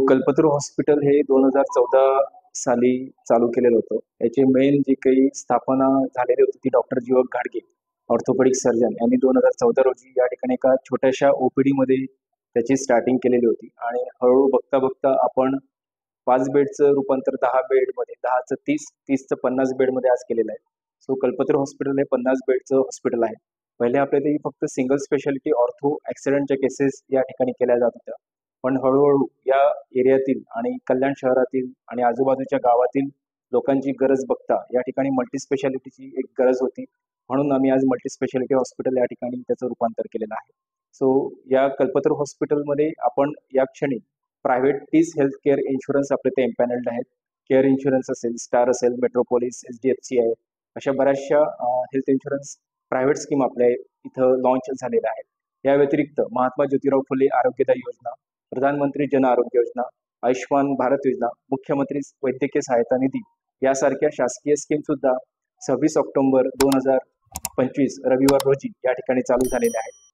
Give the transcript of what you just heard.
Kalpataru hospital हे 2014 साली चालू केलेलं होतं. याची मेन जी काही स्थापना झालेली होती ती डॉक्टर जीवक घाडगे, ऑर्थोपेडिक सर्जन यांनी 2014 रोजी या ठिकाणी एका छोट्याशा ओपीडीमध्ये त्याची स्टार्टिंग केलेली होती आणि हळूहळू बघता आपण 5 बेडचं रूपांतर 10 बेडमध्ये, 10चं 30, 30चं 50 बेडमध्ये आज केलेलं आहे. कल्पतरू हॉस्पिटल हे 50 बेडचं हॉस्पिटल आहे. पहिले आपल्या इथे फक्त सिंगल स्पेशालिटी ऑर्थो ॲक्सिडेंटच्या केसेस या ठिकाणी केल्या जात होत्या. पण हळूहळू या एरियातील आणि कल्याण शहरातील आणि आजूबाजूच्या गावातील लोकांची गरज बघता या ठिकाणी मल्टी स्पेशालिटीची एक गरज होती. म्हणून आम्ही आज मल्टी स्पेशालिटी हॉस्पिटल या ठिकाणी त्याचं रूपांतर केलेलं आहे. या कल्पतरू हॉस्पिटलमध्ये आपण या क्षणी प्रायव्हेट 30 हेल्थ केअर इन्शुरन्स आपले ते एम्पॅनल्ड आहेत. केअर इन्शुरन्स असेल, स्टार असेल, मेट्रोपोलिस, HDFC आहे, अशा बऱ्याचशा हेल्थ इन्शुरन्स प्रायव्हेट स्कीम आपल्या इथं लॉन्च झालेल्या आहेत. या व्यतिरिक्त महात्मा ज्योतिराव फुले आरोग्यदायी योजना, प्रधानमंत्री जन आरोग्य योजना, आयुष्यमान भारत योजना, मुख्यमंत्री वैद्यकीय सहायता निधी यासारख्या शासकीय स्कीम सुद्धा 26 ऑक्टोबर 2025 रविवार रोजी या ठिकाणी चालू झालेल्या आहेत.